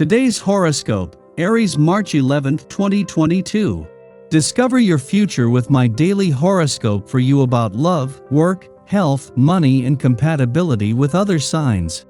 Today's horoscope, Aries March 11, 2022. Discover your future with my daily horoscope for you about love, work, health, money, and compatibility with other signs.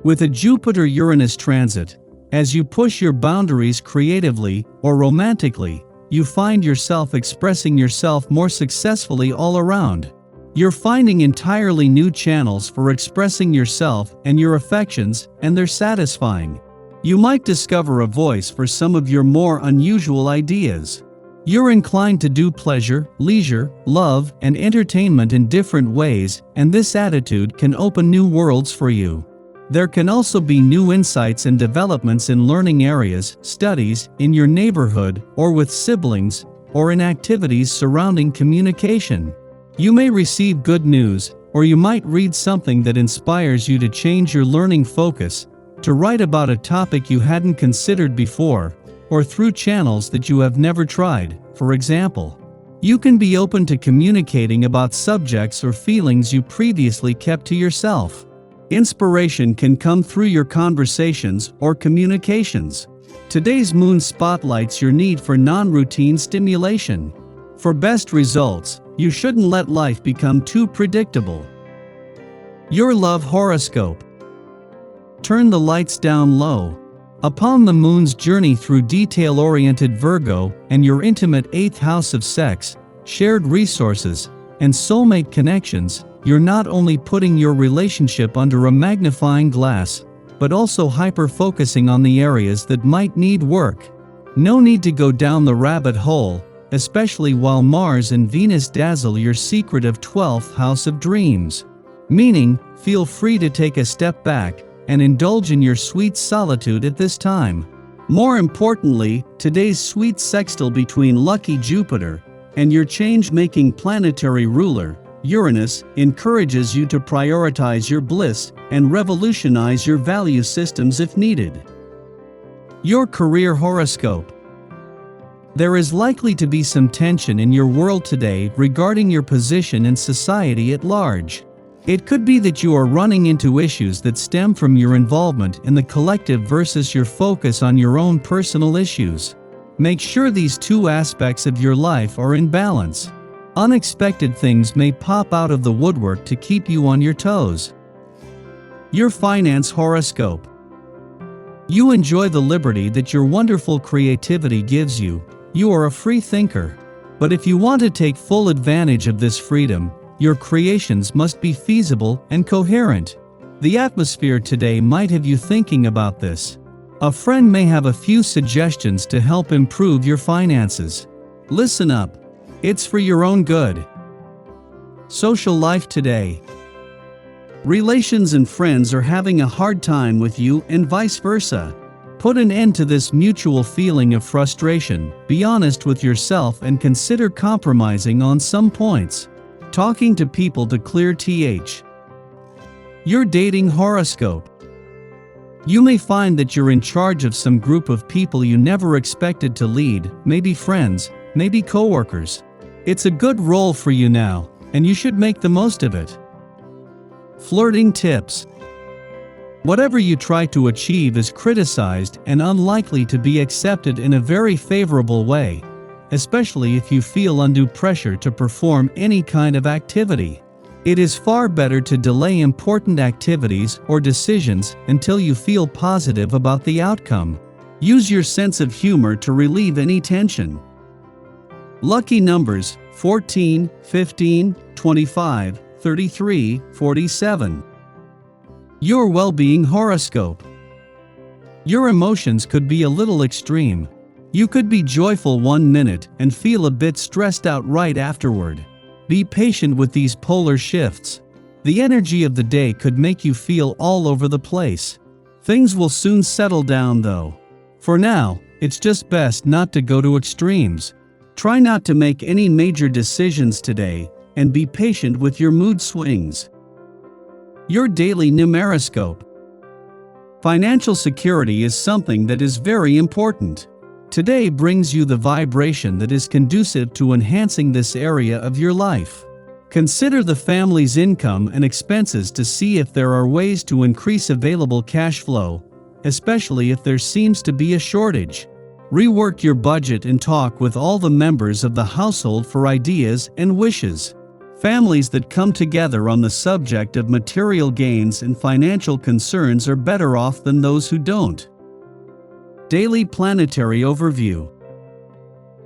With a Jupiter-Uranus transit, as you push your boundaries creatively or romantically, you find yourself expressing yourself more successfully all around. You're finding entirely new channels for expressing yourself and your affections, and they're satisfying. You might discover a voice for some of your more unusual ideas. You're inclined to do pleasure, leisure, love, and entertainment in different ways, and this attitude can open new worlds for you. There can also be new insights and developments in learning areas, studies, in your neighborhood, or with siblings, or in activities surrounding communication. You may receive good news, or you might read something that inspires you to change your learning focus, to write about a topic you hadn't considered before, or through channels that you have never tried. For example, you can be open to communicating about subjects or feelings you previously kept to yourself. Inspiration can come through your conversations or communications. Today's moon spotlights your need for non-routine stimulation. For best results, you shouldn't let life become too predictable. Your love horoscope. Turn the lights down low. Upon the moon's journey through detail-oriented Virgo and your intimate 8th house of sex, shared resources, and soulmate connections, you're not only putting your relationship under a magnifying glass, but also hyper-focusing on the areas that might need work. No need to go down the rabbit hole, especially while Mars and Venus dazzle your secretive 12th house of dreams. Meaning, feel free to take a step back and indulge in your sweet solitude at this time. More importantly, today's sweet sextile between lucky Jupiter and your change-making planetary ruler, Uranus, encourages you to prioritize your bliss and revolutionize your value systems if needed. Your career horoscope. There is likely to be some tension in your world today regarding your position in society at large. It could be that you are running into issues that stem from your involvement in the collective versus your focus on your own personal issues. Make sure these two aspects of your life are in balance. Unexpected things may pop out of the woodwork to keep you on your toes. Your finance horoscope. You enjoy the liberty that your wonderful creativity gives you. You are a free thinker. But if you want to take full advantage of this freedom, your creations must be feasible and coherent. The atmosphere today might have you thinking about this. A friend may have a few suggestions to help improve your finances. Listen up. It's for your own good. Social life today. Relations and friends are having a hard time with you and vice versa. Put an end to this mutual feeling of frustration, be honest with yourself and consider compromising on some points. Talking to people to clear th. Your dating horoscope. You may find that you're in charge of some group of people you never expected to lead, maybe friends, maybe coworkers. It's a good role for you now, and you should make the most of it. Flirting tips. Whatever you try to achieve is criticized and unlikely to be accepted in a very favorable way, especially if you feel undue pressure to perform any kind of activity. It is far better to delay important activities or decisions until you feel positive about the outcome. Use your sense of humor to relieve any tension. Lucky numbers: 14, 15, 25, 33, 47. Your well-being horoscope. Your emotions could be a little extreme. You could be joyful one minute and feel a bit stressed out right afterward. Be patient with these polar shifts. The energy of the day could make you feel all over the place. Things will soon settle down though. For now, it's just best not to go to extremes. Try not to make any major decisions today, and be patient with your mood swings. Your daily numeroscope. Financial security is something that is very important. Today brings you the vibration that is conducive to enhancing this area of your life. Consider the family's income and expenses to see if there are ways to increase available cash flow, especially if there seems to be a shortage. Rework your budget and talk with all the members of the household for ideas and wishes. Families that come together on the subject of material gains and financial concerns are better off than those who don't. Daily Planetary Overview.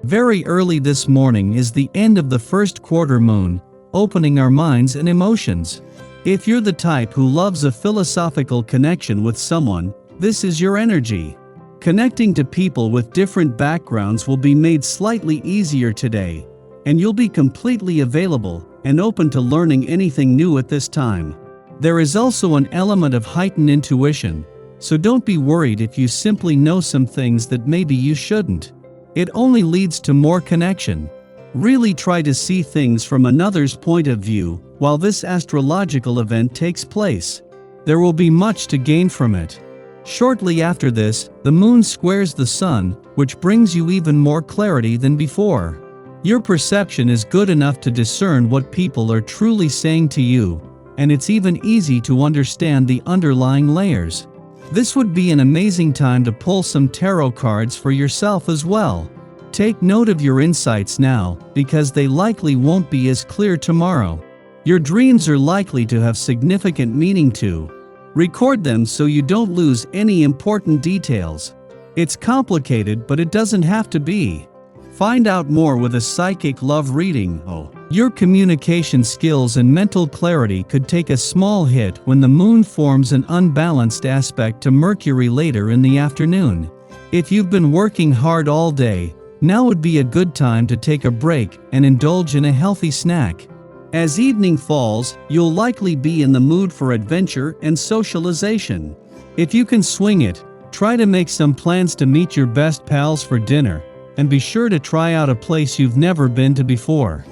Very early this morning is the end of the first quarter moon, opening our minds and emotions. If you're the type who loves a philosophical connection with someone, this is your energy. Connecting to people with different backgrounds will be made slightly easier today, and you'll be completely available and open to learning anything new at this time. There is also an element of heightened intuition, so don't be worried if you simply know some things that maybe you shouldn't. It only leads to more connection. Really try to see things from another's point of view while this astrological event takes place. There will be much to gain from it. Shortly after this, the moon squares the sun, which brings you even more clarity than before. Your perception is good enough to discern what people are truly saying to you, and it's even easy to understand the underlying layers. This would be an amazing time to pull some tarot cards for yourself as well. Take note of your insights now, because they likely won't be as clear tomorrow. Your dreams are likely to have significant meaning too. Record them so you don't lose any important details. It's complicated, but it doesn't have to be. Find out more with a psychic love reading. Your communication skills and mental clarity could take a small hit when the moon forms an unbalanced aspect to Mercury later in the afternoon. If you've been working hard all day, now would be a good time to take a break and indulge in a healthy snack. As evening falls, you'll likely be in the mood for adventure and socialization. If you can swing it, try to make some plans to meet your best pals for dinner, and be sure to try out a place you've never been to before.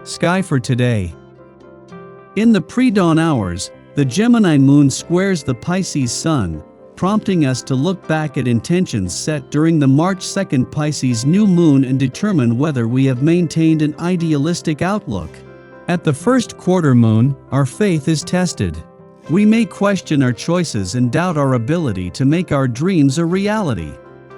Sky for today. In the pre-dawn hours, the Gemini moon squares the Pisces sun, prompting us to look back at intentions set during the March 2nd Pisces new moon and determine whether we have maintained an idealistic outlook. At the first quarter moon, our faith is tested. We may question our choices and doubt our ability to make our dreams a reality.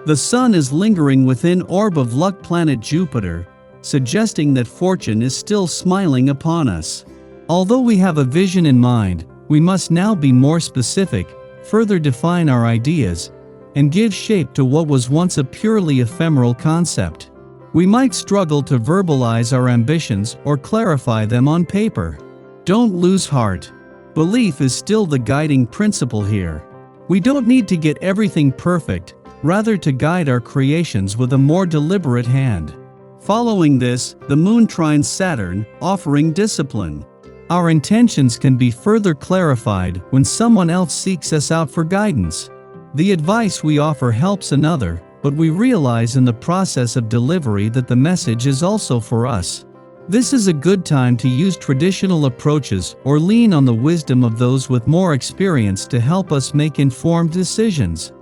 The sun is lingering within orb of luck planet Jupiter, suggesting that fortune is still smiling upon us. Although we have a vision in mind, we must now be more specific, further define our ideas, and give shape to what was once a purely ephemeral concept. We might struggle to verbalize our ambitions or clarify them on paper. Don't lose heart. Belief is still the guiding principle here. We don't need to get everything perfect, rather to guide our creations with a more deliberate hand. Following this, the moon trines Saturn, offering discipline. Our intentions can be further clarified when someone else seeks us out for guidance. The advice we offer helps another, but we realize in the process of delivery that the message is also for us. This is a good time to use traditional approaches or lean on the wisdom of those with more experience to help us make informed decisions.